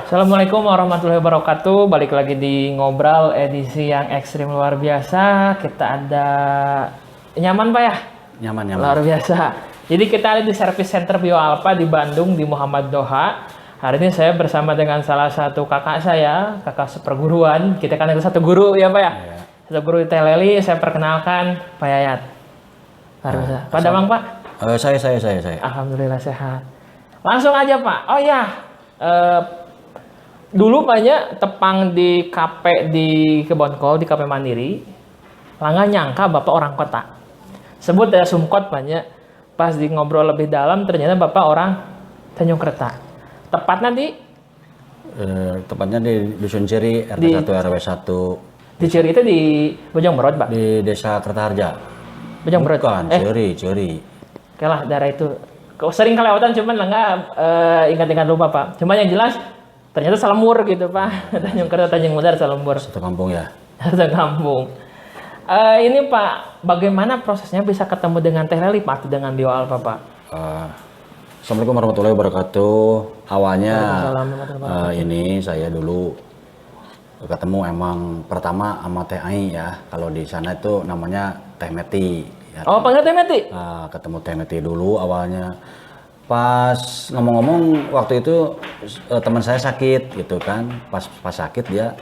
Assalamualaikum warahmatullahi wabarakatuh. Balik lagi di Ngobrol edisi yang ekstrim luar biasa. Kita ada nyaman Pak ya? Nyaman. Luar biasa. Jadi kita ada di Service Center Bio Alpha di Bandung di Muhammad Doha. Hari ini saya bersama dengan salah satu kakak saya, kakak seperguruan. Kita kan ada satu guru ya Pak ya? Ya. Satu guru di Teleli. Saya perkenalkan Pak Yayat. Luar biasa. Pak Damang Pak? Saya. Alhamdulillah sehat. Langsung aja Pak. Oh ya. Dulu banyak tepang di KP di Kebonkol, di KP Mandiri. Nggak nyangka Bapak orang kota. Sebut ya Sumkot banyak. Pas di ngobrol lebih dalam, ternyata Bapak orang Tanjung Kerta. Tepatnya Tepatnya di Dusun Ciri, RT 1 RW 1. di Ciri itu di Bojong Berot, Pak? Di Desa Kertaharja. Bojong Berot? Bukan, Ciri. Oke lah, daerah itu. Kok sering kelewatan, cuman nggak ingat-ingat lupa, Pak. Cuma yang jelas, ternyata Salembur gitu Pak. Tanjung Kerta, Tanjung Medar, Salembur. Satu kampung ya. Satu kampung. Ini Pak, bagaimana prosesnya bisa ketemu dengan Teh Leli Pak, dengan Bio Alpha Pak? Assalamualaikum warahmatullahi wabarakatuh. Awalnya Waalaikumsalam warahmatullahi ini saya dulu ketemu emang pertama sama Teh Ai ya. Kalau di sana itu namanya Teh Meti. Ya. Oh, panggil Teh Meti? Ketemu Teh Meti dulu awalnya. Pas ngomong-ngomong waktu itu teman saya sakit gitu kan. Pas sakit dia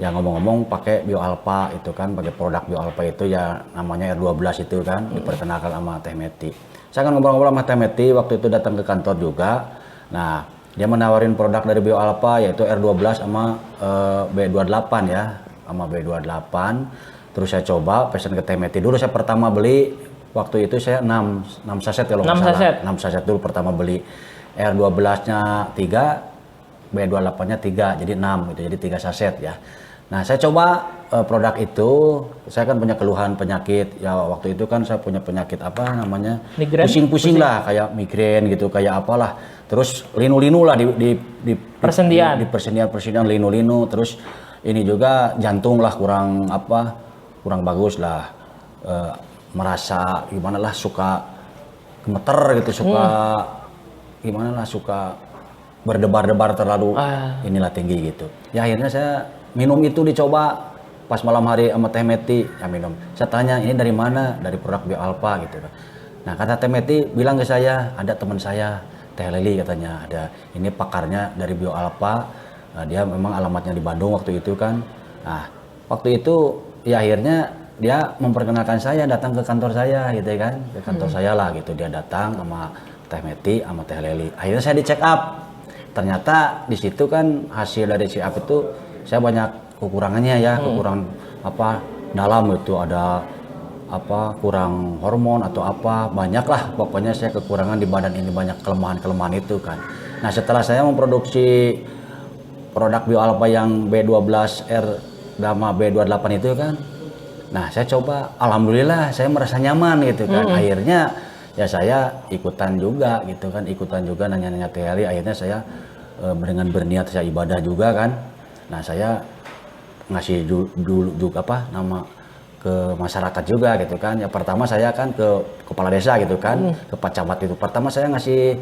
ya ngomong-ngomong pakai Bio Alpha itu kan, pakai produk Bio Alpha itu ya namanya R12 itu kan, diperkenalkan sama Teh Meti. Saya kan ngobrol-ngobrol sama Teh Meti waktu itu datang ke kantor juga. Nah, dia menawarin produk dari Bio Alpha yaitu R12 sama B28 ya, sama B28. Terus saya coba pesen ke Teh Meti dulu. Saya pertama beli waktu itu saya 6 saset kalau nggak salah. 6 saset dulu pertama beli. R12-nya 3, B28-nya 3, jadi 6 gitu. Jadi 3 saset ya. Nah, saya coba produk itu. Saya kan punya keluhan penyakit. Ya waktu itu kan saya punya penyakit apa namanya? Pusing-pusing lah, kayak migrain gitu, kayak apalah. Terus linu-linu lah di persendian. Di persendian linu-linu. Terus ini juga jantung lah kurang bagus lah. Merasa gimana lah, suka gemeter gitu, suka berdebar-debar terlalu inilah tinggi gitu. Ya akhirnya saya minum itu, dicoba pas malam hari sama Teh Meti, ya minum. Saya tanya, ini dari mana? Dari produk Bio Alpha gitu. Nah, kata Teh Meti bilang ke saya, ada teman saya Teh Leli katanya, ada ini pakarnya dari Bio Alpha. Nah, dia memang alamatnya di Bandung waktu itu kan. Nah, waktu itu ya akhirnya dia memperkenalkan saya datang ke kantor saya gitu kan, ke kantor saya lah gitu. Dia datang sama Teh Meti sama Teh Leli. Akhirnya saya di check up. Ternyata di situ kan hasil dari check up itu saya banyak kekurangannya ya, kekurangan apa dalam itu, ada apa kurang hormon atau apa, banyak lah pokoknya saya kekurangan di badan ini, banyak kelemahan itu kan. Nah, setelah saya memproduksi produk Bio Alpha yang B12R sama B28 itu kan, nah saya coba, alhamdulillah saya merasa nyaman gitu kan. Akhirnya ya saya ikutan juga nanya-nanya Teh Leli. Akhirnya saya dengan berniat saya ibadah juga kan. Nah, saya ngasih dulu juga nama ke masyarakat juga gitu kan. Ya pertama saya kan ke kepala desa gitu kan, ke Pak Camat itu. Pertama saya ngasih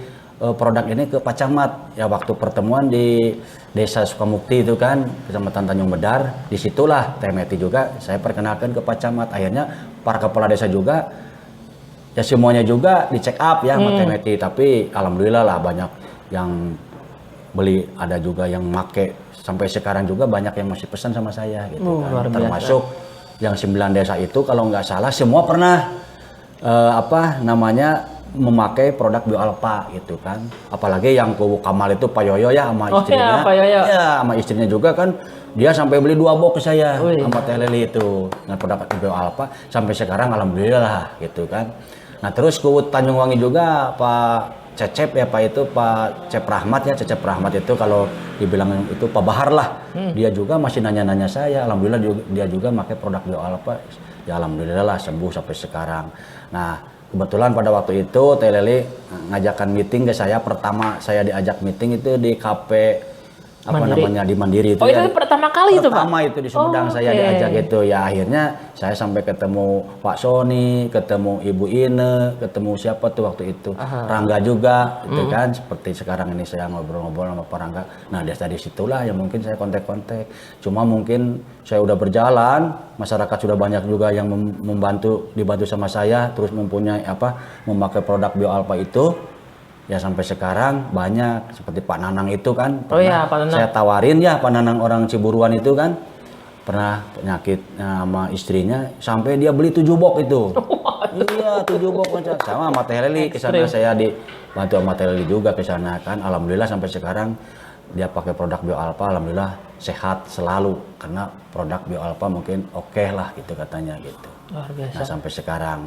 produk ini ke Pak Camat. Ya waktu pertemuan di Desa Sukamukti itu kan, Kecamatan Tanjung Medar. Disitulah Teh Meti juga saya perkenalkan ke Pak Camat. Akhirnya para kepala desa juga ya semuanya juga di check up ya sama Teh Meti. Tapi alhamdulillah lah banyak yang beli, ada juga yang make. Sampai sekarang juga banyak yang masih pesan sama saya gitu kan. Termasuk yang 9 desa itu kalau nggak salah semua pernah memakai produk Bio Alpha gitu kan. Apalagi yang Kubu Kamal itu Pak Yoyo ya sama istrinya. Pak Yoyo. Ya, sama istrinya juga kan. Dia sampai beli 2 box ke saya sama Teh Leli itu dengan produk Bio Alpha. Sampai sekarang alhamdulillah lah gitu kan. Nah, terus ke Tanjung Wangi juga Pak Cecep ya, Pak Cecep Rahmat itu kalau dibilang itu Pak Bahar lah. Dia juga masih nanya-nanya saya. Alhamdulillah dia juga pakai produk Bio Alpha. Ya alhamdulillah lah sembuh sampai sekarang. Nah, kebetulan pada waktu itu Teh Leli ngajakan meeting ke saya. Pertama saya diajak meeting itu di KP Mandiri. di Mandiri itu Oh, itu pertama kali itu, Pak? Pertama itu di Sumedang saya oke. diajak gitu. Ya akhirnya saya sampai ketemu Pak Sony, ketemu Ibu Ine, ketemu siapa tuh waktu itu? Rangga juga gitu kan. Seperti sekarang ini saya ngobrol-ngobrol sama Pak Rangga. Nah, dari situlah yang mungkin saya kontak-kontak. Cuma mungkin saya udah berjalan, masyarakat sudah banyak juga yang dibantu sama saya terus mempunyai memakai produk Bio Alpha itu. Ya sampai sekarang banyak seperti Pak Nanang itu kan Iya, Pak Nanang. saya tawarin ya Pak Nanang orang Ciburuan itu kan pernah penyakit sama istrinya sampai dia beli 7 box itu. Iya 7 box sama sama Teh Leli ke sana saya dibantu sama Teh Leli juga ke sana kan. Alhamdulillah sampai sekarang dia pakai produk Bio Alpha, alhamdulillah sehat selalu karena produk Bio Alpha mungkin oke lah gitu katanya gitu. Luar biasa. Nah sampai sekarang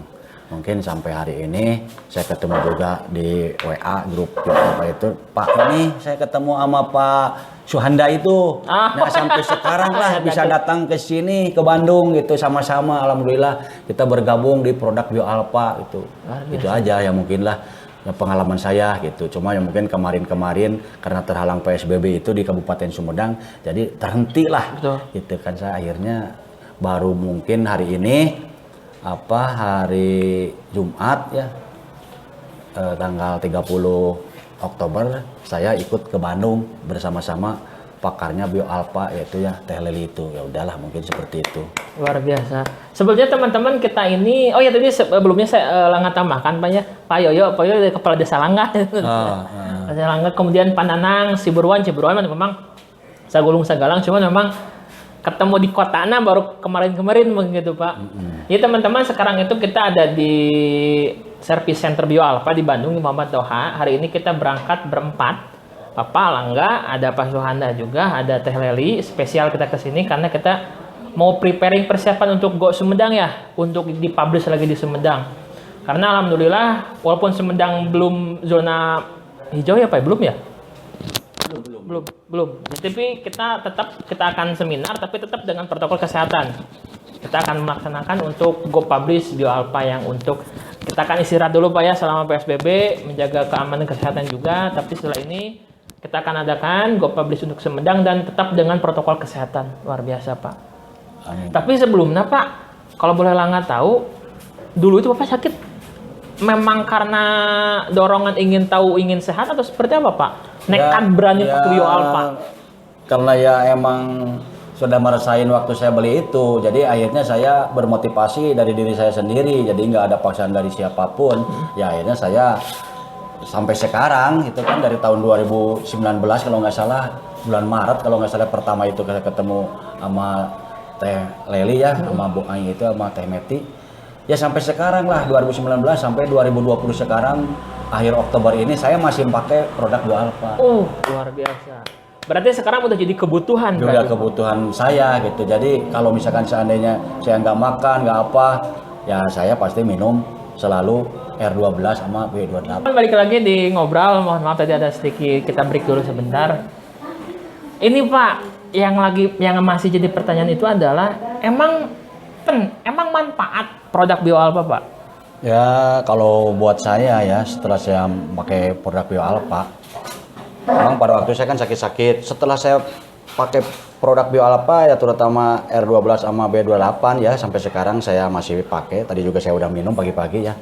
mungkin sampai hari ini saya ketemu juga di WA grup apa itu Pak ini saya ketemu sama Pak Suhanda itu. Nah sampai sekarang lah bisa datang ke sini ke Bandung gitu sama-sama alhamdulillah kita bergabung di produk Bio Alpha gitu. Itu aja ya mungkin lah ya, pengalaman saya gitu. Cuma yang mungkin kemarin karena terhalang PSBB itu di Kabupaten Sumedang jadi terhenti lah. Betul. Gitu kan saya akhirnya baru mungkin hari ini hari Jumat ya tanggal 30 Oktober saya ikut ke Bandung bersama-sama pakarnya Bio Alpha yaitu ya Teh Leli itu. Ya udahlah mungkin seperti itu. Luar biasa. Sebelumnya teman-teman kita ini, oh ya tadi sebelumnya saya Langga tambahkan Pak ya, Pak Yoyo dari Kepala Desa Langga. Desa Langga, kemudian Pak Nanang, Ciburuan memang Sagulung-Sagalang, cuma memang ketemu di kotana baru kemarin-kemarin begitu Pak. Jadi teman-teman sekarang itu kita ada di Service Center Bio Alpha di Bandung di Muhammad Toha. Hari ini kita berangkat berempat. Bapak Langga, ada Pak Suhanda juga, ada Teh Leli. Spesial kita ke sini karena kita mau preparing persiapan untuk Go Sumedang ya, untuk dipublish lagi di Sumedang. Karena alhamdulillah walaupun Sumedang belum zona hijau ya Pak, belum ya? Belum. Tapi kita akan seminar tapi tetap dengan protokol kesehatan. Kita akan melaksanakan untuk Go Publish Bio Alpha yang untuk kita akan istirahat dulu Pak ya selama PSBB, menjaga keamanan kesehatan juga, tapi setelah ini kita akan adakan Go Publish untuk Sumedang dan tetap dengan protokol kesehatan. Luar biasa Pak. Amin. Tapi sebelumnya Pak, kalau boleh Langga tahu, dulu itu Bapak sakit memang karena dorongan ingin tahu, ingin sehat atau seperti apa Pak? Nekat berani pakai Bio Alpha. Karena ya emang sudah merasain waktu saya beli itu, jadi akhirnya saya bermotivasi dari diri saya sendiri, jadi nggak ada paksaan dari siapapun. Ya akhirnya saya sampai sekarang itu kan dari tahun 2019 kalau nggak salah bulan Maret kalau nggak salah pertama itu saya ketemu sama Teh Leli ya, sama Bu Aing itu sama Teh Meti. Ya sampai sekarang lah 2019 sampai 2020 sekarang akhir Oktober ini saya masih pakai produk Bio Alpha. Luar biasa. Berarti sekarang udah jadi kebutuhan. Udah kebutuhan saya gitu. Jadi kalau misalkan seandainya saya nggak makan, nggak apa, ya saya pasti minum selalu R12 sama B28. Balik lagi di ngobrol, mohon maaf tadi ada sedikit kita break dulu sebentar. Ini Pak, yang masih jadi pertanyaan itu adalah emang manfaat produk Bio Alpha Pak? Ya kalau buat saya ya setelah saya pakai produk Bio Alpha, memang pada waktu saya kan sakit-sakit. Setelah saya pakai produk Bio Alpha ya terutama R12 sama B28 ya sampai sekarang saya masih pakai. Tadi juga saya udah minum pagi-pagi ya.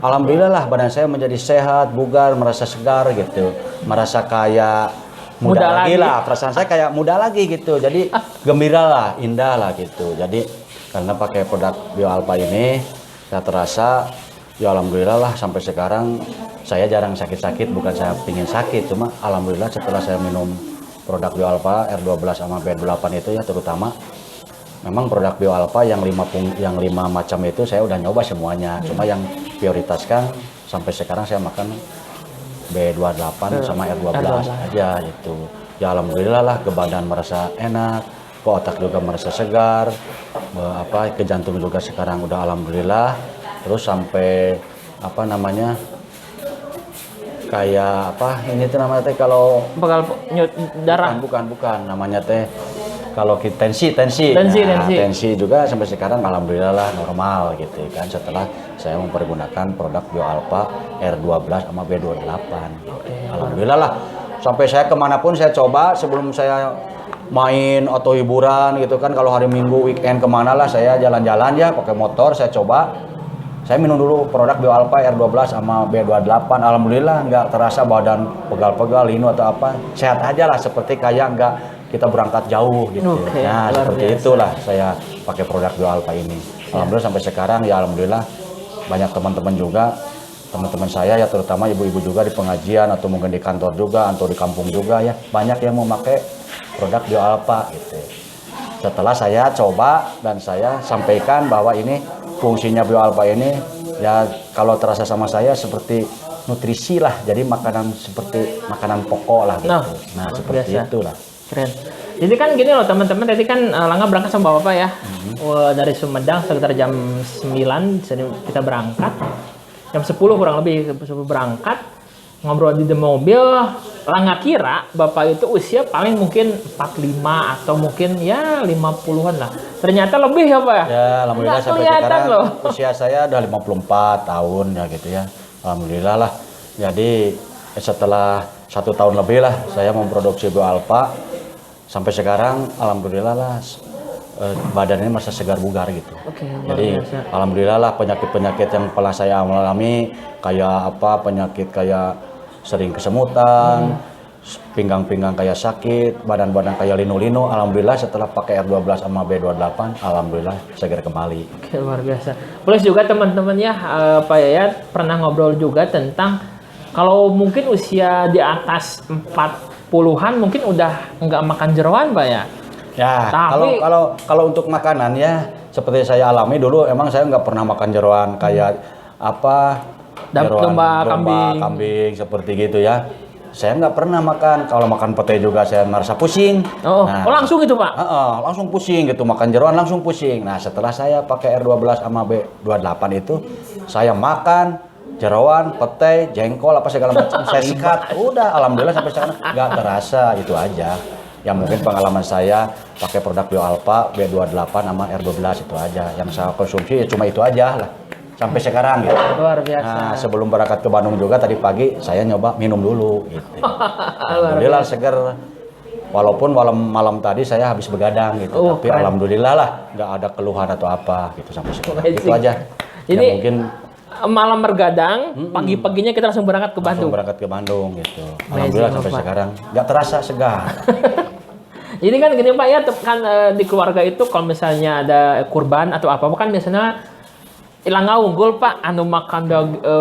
Alhamdulillah lah badan saya menjadi sehat, bugar, merasa segar gitu, merasa kayak muda lagi lah. Perasaan saya kayak muda lagi gitu. Jadi gembira lah, indah lah gitu. Jadi karena pakai produk Bio Alpha ini saya terasa ya alhamdulillah lah sampai sekarang saya jarang sakit-sakit, bukan saya pingin sakit, cuma alhamdulillah setelah saya minum produk Bio Alpha R12 sama B28 itu ya terutama memang produk Bio Alpha yang 5 macam itu saya udah nyoba semuanya, cuma yang prioritaskan sampai sekarang saya makan B28 sama R12 aja gitu. Ya alhamdulillah lah ke badan merasa enak, ke otak juga merasa segar, ke jantung juga sekarang udah alhamdulillah. Terus sampai kayak ini tuh namanya teh kalau darah bukan namanya teh kalau tensi juga sampai sekarang alhamdulillah lah normal gitu kan setelah saya mempergunakan produk Bio Alpha R12 sama B28. Alhamdulillah lah Sampai saya kemanapun saya coba sebelum saya main atau hiburan gitu kan, kalau hari Minggu weekend kemana lah saya jalan-jalan ya pakai motor saya coba. Saya minum dulu produk Bio Alpha R12 sama B28. Alhamdulillah nggak terasa badan pegal-pegal, linu atau apa. Sehat aja lah seperti kayak nggak kita berangkat jauh gitu. Oke, Nah, luar seperti biasa. itulah saya pakai produk Bio Alpha ini. Alhamdulillah sampai sekarang ya alhamdulillah banyak teman-teman juga, teman-teman saya ya terutama ibu-ibu juga di pengajian atau mungkin di kantor juga atau di kampung juga ya banyak yang memakai produk Bio Alpha gitu. Setelah saya coba dan saya sampaikan bahwa ini fungsinya Bio Alpha ini ya kalau terasa sama saya seperti nutrisi lah, jadi makanan seperti makanan pokok lah gitu. Nah seperti biasa. itulah. Keren. Jadi kan gini loh teman-teman, tadi kan Langga berangkat sama Bapak ya. Wah, dari Sumedang sekitar jam 9 kita berangkat. Jam 10 kurang lebih berangkat. Ngobrol di mobil, Langga kira Bapak itu usia paling mungkin 45 atau mungkin ya 50-an lah. Ternyata lebih ya Pak ya? Ya alhamdulillah Nggak sampai kelihatan sekarang loh. usia saya udah 54 tahun ya gitu ya. Alhamdulillah lah. Jadi setelah 1 tahun lebih lah saya memproduksi Bio Alpha. Sampai sekarang alhamdulillah lah badannya masih segar bugar gitu. Oke, Jadi alhamdulillah lah penyakit-penyakit yang pernah saya alami kayak apa penyakit kayak sering kesemutan, pinggang-pinggang kayak sakit, badan-badan kayak linu-linu. Alhamdulillah setelah pakai R12 sama B28, alhamdulillah segar kembali. Oke, luar biasa. Plus juga teman-teman ya, Pak Yayat pernah ngobrol juga tentang kalau mungkin usia di atas 40-an mungkin udah nggak makan jeroan Pak ya. Ya, Tapi- kalau untuk makanan ya seperti saya alami dulu emang saya nggak pernah makan jeroan kayak apa Domba, kambing seperti gitu ya. Saya nggak pernah makan. Kalau makan pete juga saya merasa pusing. Oh, langsung itu Pak. Langsung pusing gitu makan jeroan langsung pusing. Nah setelah saya pakai R12 sama B28 itu saya makan jeroan, pete, jengkol apa segala macam saya sikat. Udah alhamdulillah sampai sekarang nggak terasa itu aja. Ya mungkin pengalaman saya pakai produk Bio Alpha B28 sama R12 itu aja. Yang saya konsumsi ya cuma itu aja lah. Sampai sekarang gitu. Luar biasa. Nah, sebelum berangkat ke Bandung juga tadi pagi saya nyoba minum dulu gitu. Alhamdulillah seger. Walaupun malam tadi saya habis begadang gitu, tapi keren. alhamdulillah lah nggak ada keluhan atau apa gitu sampai sekarang. Amazing. Itu aja. Jadi Ya, mungkin malam bergadang, pagi-paginya kita langsung berangkat ke langsung Bandung. berangkat ke Bandung gitu. Alhamdulillah sampai Bapak. sekarang nggak terasa segar. Jadi kan gini Pak ya, kan di keluarga itu kalau misalnya ada kurban atau apa, kan biasanya Langga unggul Pak, anu makan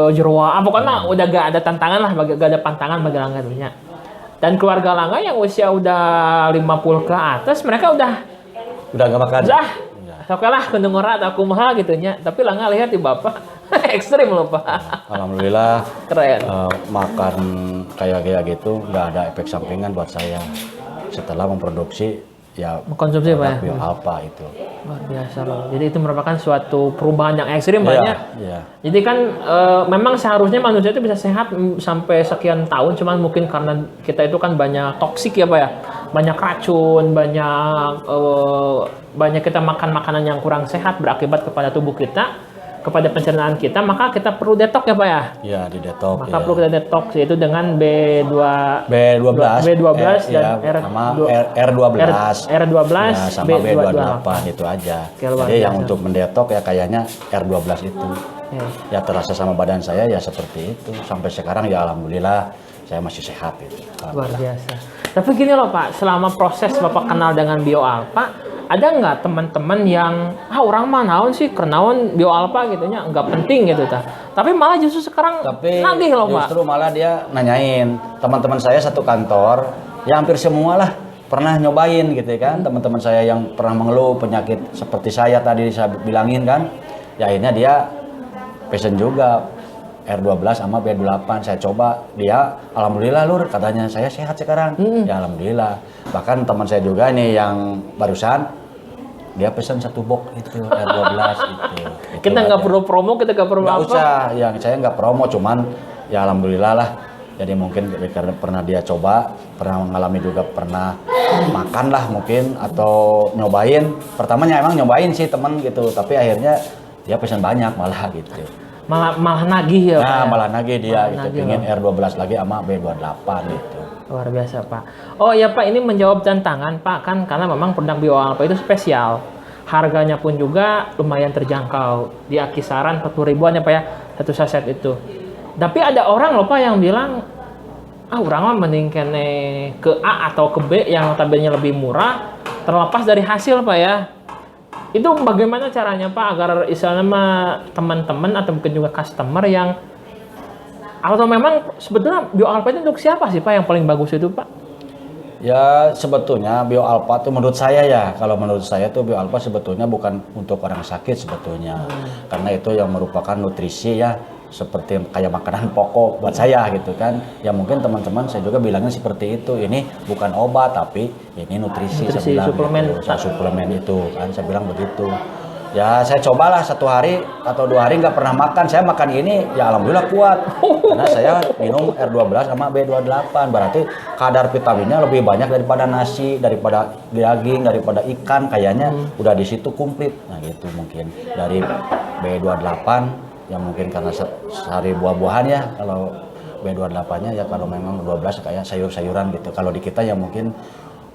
jeroa, pokoknya udah gak ada tantangan lah, gak ada pantangan bagi Langga dulunya. Dan keluarga Langga yang usia udah 50 ke atas, mereka udah Udah nggak makan. oke lah, kedengeran atau kumaha gitu nya. Tapi Langga lihat di Bapak, ekstrim loh Pak. Alhamdulillah Keren. makan kayak gitu nggak ada efek sampingan buat saya. Setelah memproduksi ya Mengkonsumsi Pak ya? Bio Alpha itu. Luar biasa loh. Jadi itu merupakan suatu perubahan yang ekstrim Pak ya. Iya. Jadi kan memang seharusnya manusia itu bisa sehat sampai sekian tahun, cuman mungkin karena kita itu kan banyak toksik ya Pak ya, banyak racun, banyak kita makan makanan yang kurang sehat berakibat kepada tubuh kita, kepada pencernaan kita, maka kita perlu detox ya Pak ya. Iya di detok. Maka perlu kita detox yaitu dengan B12 dan R12 R12 ya, sama B28 itu aja. Oke, luar Jadi yang biasa. untuk mendetok ya kayaknya R12 itu. Ya. Ya terasa sama badan saya ya seperti itu. Sampai sekarang ya alhamdulillah saya masih sehat itu. Luar biasa. Tapi gini loh Pak, selama proses Bapak kenal dengan Bio Alpha, ada nggak teman-teman yang orang mah naon sih kenaon Bio Alpha gitunya nggak penting gitu ta. Tapi malah justru sekarang Tapi nagih loh Pak. justru malah dia nanyain teman-teman saya satu kantor, ya hampir semua lah pernah nyobain gitu kan. Teman-teman saya yang pernah mengeluh penyakit seperti saya tadi saya bilangin kan, ya akhirnya dia pesen juga R12 sama B28. Saya coba, dia alhamdulillah lur katanya saya sehat sekarang. Ya alhamdulillah. Bahkan teman saya juga nih yang barusan dia pesan 1 box itu R12 itu. Kita nggak perlu promo, kita nggak perlu Nggak apa. usah, yang saya nggak promo, cuman ya alhamdulillah lah. Jadi mungkin karena pernah dia coba, pernah mengalami juga pernah makan lah mungkin atau nyobain. Pertamanya emang nyobain sih temen gitu, tapi akhirnya dia pesan banyak malah gitu. Malah nagih ya Pak. Nah ya? malah nagih dia Malah gitu, nagih pengen loh. R12 lagi sama B28 gitu. Luar biasa, Pak. Oh iya, Pak, ini menjawab tantangan, Pak, kan karena memang produk Bio Alpha itu spesial. Harganya pun juga lumayan terjangkau. Di kisaran 40 ribuan ya, Pak ya, satu saset itu. Tapi ada orang loh, Pak, yang bilang, orang mah mending kene ke A atau ke B yang notabene lebih murah, terlepas dari hasil, Pak ya. Itu bagaimana caranya, Pak, agar istilahnya mah teman-teman atau mungkin juga customer yang atau memang sebetulnya Bio Alpha itu untuk siapa sih, Pak, yang paling bagus itu, Pak? Ya sebetulnya Bio Alpha tuh menurut saya ya, kalau menurut saya tuh Bio Alpha sebetulnya bukan untuk orang sakit sebetulnya. Karena itu yang merupakan nutrisi ya, seperti kayak makanan pokok buat saya gitu kan. Ya mungkin teman-teman saya juga bilangnya seperti itu. Ini bukan obat tapi ini nutrisi, saya bilang suplemen. gitu. Suplemen itu kan saya bilang begitu. Ya saya cobalah 1 hari atau 2 hari nggak pernah makan, saya makan ini ya alhamdulillah kuat karena saya minum R12 sama B28, berarti kadar vitaminnya lebih banyak daripada nasi, daripada daging, daripada ikan, kayaknya udah di situ komplit. Nah gitu mungkin dari B28 ya mungkin karena sehari buah-buahan ya, kalau B28-nya ya kalau memang 12 kayak sayur-sayuran gitu. Kalau di kita ya mungkin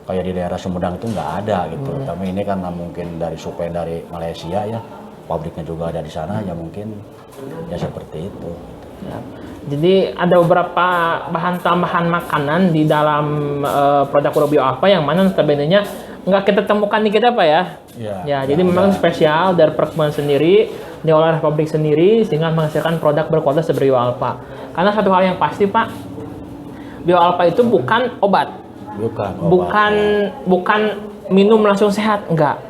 kayak di daerah Sumedang itu nggak ada gitu. Tapi ini karena mungkin dari suplai dari Malaysia ya, pabriknya juga ada di sana ya mungkin ya seperti itu. Ya. Jadi ada beberapa bahan tambahan makanan di dalam produk Bio Alpha yang mana notabene-nya nggak kita temukan di kita, Pak ya. Jadi memang spesial dari perkebunan sendiri, diolah oleh pabrik sendiri sehingga menghasilkan produk berkualitas Bio Alpha. Karena satu hal yang pasti, Pak, Bio Alpha itu bukan obat. Bukan minum langsung sehat, enggak.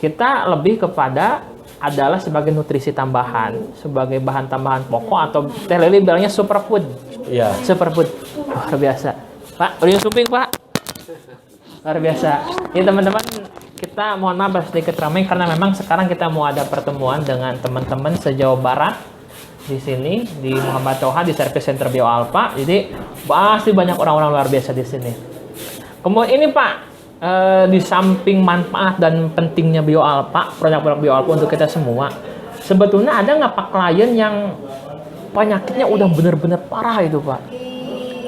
Kita lebih kepada adalah sebagai nutrisi tambahan, sebagai bahan tambahan pokok atau Teh Lili bilangnya superfood. Iya. Superfood. Luar biasa. Pak, udah suping, Pak. Luar biasa. Ini teman-teman, kita mohon maaf sedikit ramai karena memang sekarang kita mau ada pertemuan dengan teman-teman se-Jawa Barat di sini di Muhammad Toha di Service Center Bio Alpha. Jadi pasti banyak orang-orang luar biasa di sini. Kemudian ini, Pak, di samping manfaat dan pentingnya Bio Alpha, produk-produk Bio Alpha untuk kita semua, sebetulnya ada nggak, Pak, klien yang penyakitnya udah benar-benar parah itu, Pak?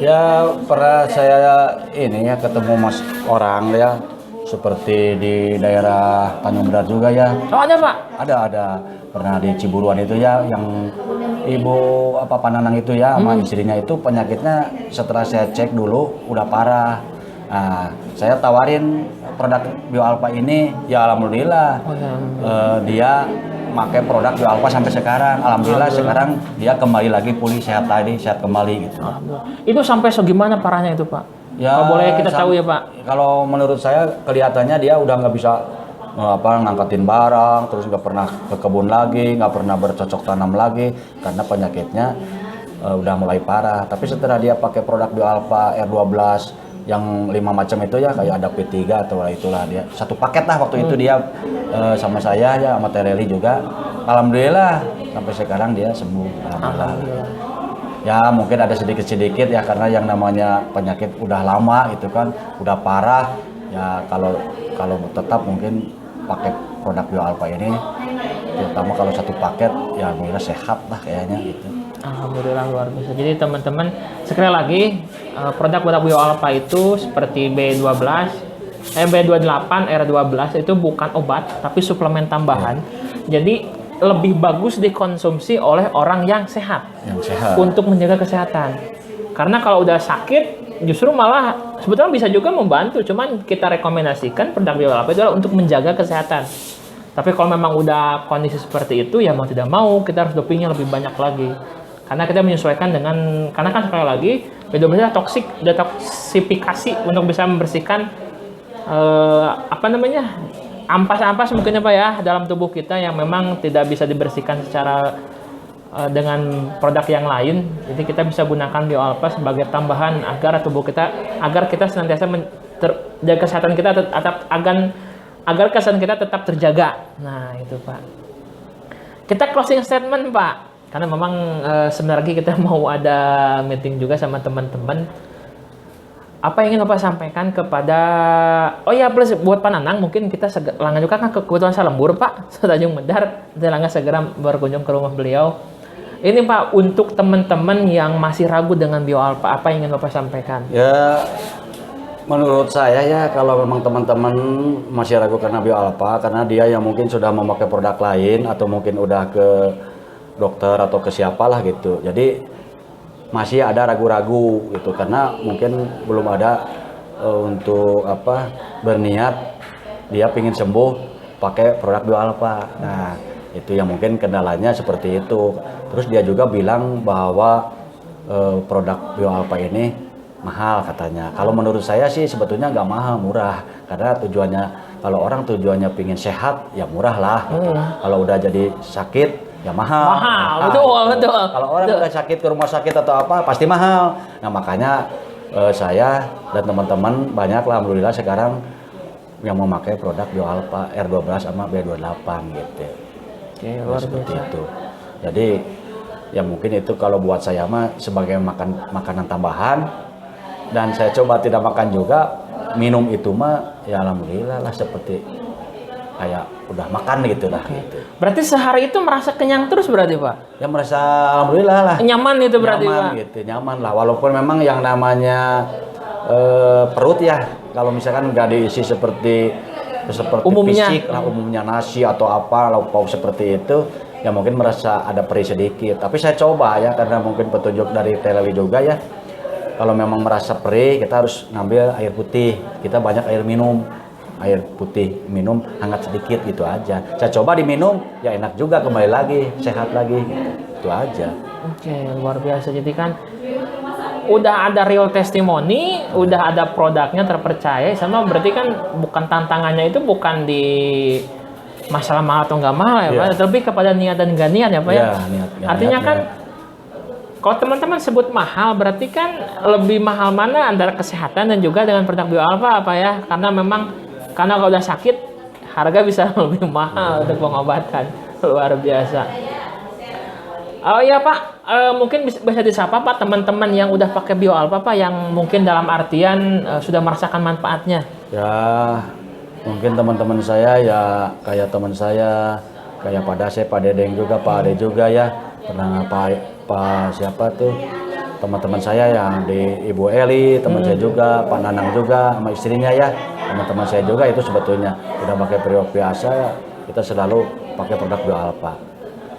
Ya pernah saya ini ya ketemu orang ya seperti di daerah Tanjung Berat juga ya. Oh, ada, Pak? Ada pernah di Ciburuan itu ya, yang ibu Pananang itu ya sama istrinya itu penyakitnya setelah saya cek dulu udah parah. Nah, saya tawarin produk Bio Alpha ini, ya alhamdulillah dia pakai produk Bio Alpha sampai sekarang. Alhamdulillah sekarang dia kembali lagi pulih, sehat kembali gitu. Itu sampai segimana parahnya itu, Pak? Ya, kalau boleh kita tahu ya, Pak. Kalau menurut saya kelihatannya dia udah nggak bisa ngangkatin barang, terus nggak pernah ke kebun lagi, nggak pernah bercocok tanam lagi karena penyakitnya udah mulai parah. Tapi setelah dia pakai produk Bio Alpha R12 yang 5 macam itu ya, kayak ada P3 atau itulah, dia satu paket lah waktu itu dia sama saya ya, sama Tereli juga. Alhamdulillah sampai sekarang dia sembuh. Alhamdulillah. Ya mungkin ada sedikit-sedikit ya karena yang namanya penyakit udah lama gitu kan, udah parah ya. Kalau tetap mungkin pakai produk Bio Alpha ini, terutama kalau satu paket ya alhamdulillah sehat lah kayaknya gitu. Alhamdulillah luar biasa. Jadi teman-teman, sekali lagi produk-produk Bio Alpha itu seperti B28, R12 itu bukan obat tapi suplemen tambahan. Jadi lebih bagus dikonsumsi oleh orang yang sehat. Untuk menjaga kesehatan. Karena kalau udah sakit justru malah sebetulnya bisa juga membantu, cuman kita rekomendasikan produk Bio Alpha itu adalah untuk menjaga kesehatan. Tapi kalau memang udah kondisi seperti itu ya mau tidak mau kita harus dopingnya lebih banyak lagi. Karena kita menyesuaikan dengan, karena kan sekali lagi B12 toksik, detoksifikasi untuk bisa membersihkan ampas-ampas mungkin Pak ya dalam tubuh kita yang memang tidak bisa dibersihkan secara dengan produk yang lain. Jadi kita bisa gunakan Bio Alpha sebagai tambahan agar tubuh kita, agar kita senantiasa jaga kesehatan kita agar kesehatan kita tetap terjaga. Nah itu, Pak. Kita closing statement, Pak. Karena memang sebentar lagi kita mau ada meeting juga sama teman-teman. Apa yang ingin Bapak sampaikan kepada, oh ya plus buat Pananang mungkin kita langgan juga kan ke kebutuhan Salembur, Pak, Tanjung Medar, kita langgan segera berkunjung ke rumah beliau. Ini Pak, untuk teman-teman yang masih ragu dengan Bio Alpha, apa yang ingin Bapak sampaikan? Ya, menurut saya ya kalau memang teman-teman masih ragu karena Bio Alpha, karena dia yang mungkin sudah memakai produk lain atau mungkin udah ke dokter atau ke siapalah gitu. Jadi masih ada ragu-ragu gitu karena mungkin belum ada untuk berniat dia pingin sembuh pakai produk Bio Alpha. Nah, itu yang mungkin kendalanya seperti itu. Terus dia juga bilang bahwa produk Bio Alpha ini mahal katanya. Kalau menurut saya sih sebetulnya nggak mahal, murah. Karena tujuannya, kalau orang tujuannya pingin sehat, ya murah lah. Gitu. Kalau udah jadi sakit, ya mahal. Betul. Kalau orang udah sakit ke rumah sakit atau apa, pasti mahal. Nah makanya saya dan teman-teman banyak lah, alhamdulillah sekarang yang memakai produk Bio Alpha R12 sama B28 gitu. Oke, luar seperti biasa. itu. Jadi ya mungkin itu kalau buat saya mah sebagai makanan tambahan, dan saya coba tidak makan juga, minum itu mah ya alhamdulillah lah seperti kayak udah makan gitu lah. Gitu. Berarti sehari itu merasa kenyang terus berarti Pak? Ya merasa alhamdulillah lah. Nyaman itu berarti nyaman, Pak? Gitu, nyaman lah. Walaupun memang yang namanya perut ya, kalau misalkan nggak diisi seperti umumnya. fisik lah, umumnya nasi atau apa lauk pauk seperti itu, ya mungkin merasa ada perih sedikit. Tapi saya coba ya, karena mungkin petunjuk dari Telawi juga ya, kalau memang merasa perih kita harus ngambil air putih. Kita banyak air putih minum hangat sedikit gitu aja. Saya coba diminum, ya enak juga, kembali lagi sehat lagi gitu. Itu aja. Oke, luar biasa. Jadi kan udah ada real testimoni, udah ada produknya terpercaya, sama berarti kan bukan tantangannya itu bukan di masalah mahal atau nggak mahal ya Pak, lebih kepada niat dan nggak niat ya Pak ya. Niat, Artinya niat, kan kalau teman-teman sebut mahal berarti kan lebih mahal mana antara kesehatan dan juga dengan produk Bio Alpha apa ya? Karena memang kalau udah sakit harga bisa lebih mahal untuk pengobatan. Luar biasa. Oh iya Pak, mungkin bisa disapa Pak teman-teman yang udah pakai Bio Alpha Pak, yang mungkin dalam artian sudah merasakan manfaatnya. Ya, mungkin teman-teman saya ya kayak teman saya, kayak Pak Dasep, Pak Dedeng juga, Pak Ade juga ya. Pernah Pak siapa tuh? Teman-teman saya yang di Ibu Eli, teman saya juga, Pak Nanang juga sama istrinya ya. Teman-teman saya juga itu sebetulnya udah pakai periok biasa, kita selalu pakai produk Bio Alpha.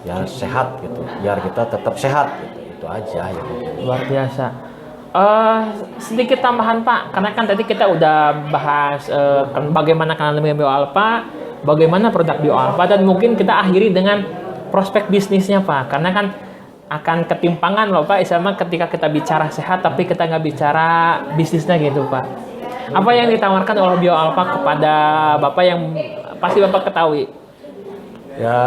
Ya sehat gitu, biar kita tetap sehat gitu. Itu aja ya. Luar biasa. Sedikit tambahan Pak, karena kan tadi kita udah bahas bagaimana kenal dengan Bio Alpha, bagaimana produk Bio Alpha, dan mungkin kita akhiri dengan prospek bisnisnya Pak, karena kan akan ketimpangan loh Pak, sama ketika kita bicara sehat tapi kita nggak bicara bisnisnya gitu Pak. Apa yang ditawarkan oleh Bio Alpha kepada Bapak yang pasti Bapak ketahui? Ya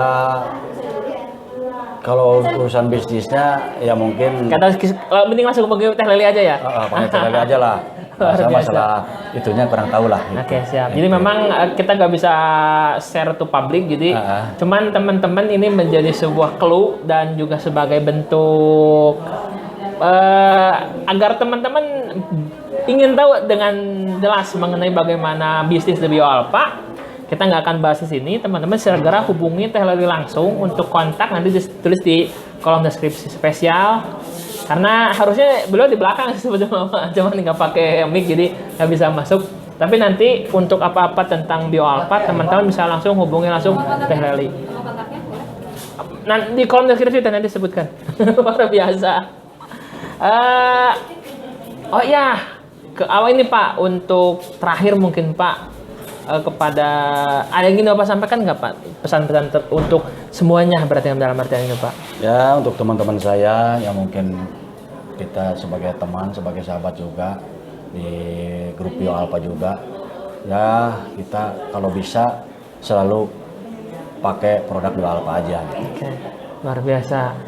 kalau urusan bisnisnya ya mungkin mending langsung pakai Teh Leli aja ya. Pakai Teh Leli aja lah. Masalah itunya kurang tahu lah. Oke, siap. Jadi memang kita nggak bisa share to public, jadi cuman teman-teman ini menjadi sebuah clue dan juga sebagai bentuk agar teman-teman ingin tahu dengan jelas mengenai bagaimana bisnis Bio Alpha. Kita nggak akan bahas di sini, teman-teman segera hubungi Teh Leli langsung untuk kontak, nanti ditulis di kolom deskripsi spesial. Karena harusnya beliau di belakang sebetulnya, cuman nggak pakai mic jadi nggak bisa masuk. Tapi nanti untuk apa-apa tentang Bio Alpha, teman-teman bisa langsung hubungi langsung Teh Leli. Nah, di kolom deskripsi nanti disebutkan. Luar biasa. Oh ya, ke awal ini Pak, untuk terakhir mungkin Pak, kepada ada yang ingin Bapak sampaikan nggak Pak, pesan-pesan untuk semuanya berarti dalam artian ini Pak? Ya, untuk teman-teman saya yang mungkin kita sebagai teman, sebagai sahabat juga di grup Bio Alpha juga, ya kita kalau bisa selalu pakai produk Bio Alpha aja. Oke, luar biasa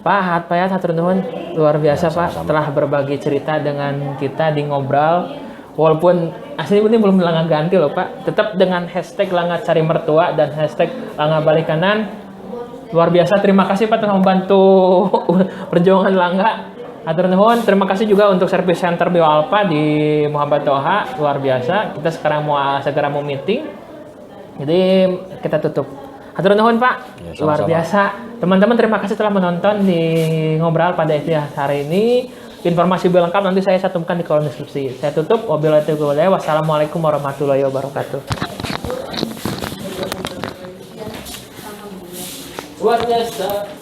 Pak. Hatpayat hatur nuhun, luar biasa ya, Pak, telah berbagi cerita dengan kita di ngobrol. Walaupun aslinya ini belum Langga ganti loh Pak, tetap dengan hashtag Langga Cari Mertua dan hashtag Langga Balik Kanan. Luar biasa, terima kasih Pak telah membantu perjuangan Langga. Hatur nuhun. Terima kasih juga untuk service center Bio Alpha di Muhammad Toha, luar biasa. Kita sekarang segera mau meeting, jadi kita tutup. Hatur nuhun Pak, Ya, luar sama-sama. biasa. Teman-teman terima kasih telah menonton di Ngobrol pada episode hari ini. Informasi lebih lengkap nanti saya cantumkan di kolom deskripsi. Saya tutup. Wabillahi taufiq wal hidayah. Wassalamualaikum warahmatullahi wabarakatuh. Luar biasa.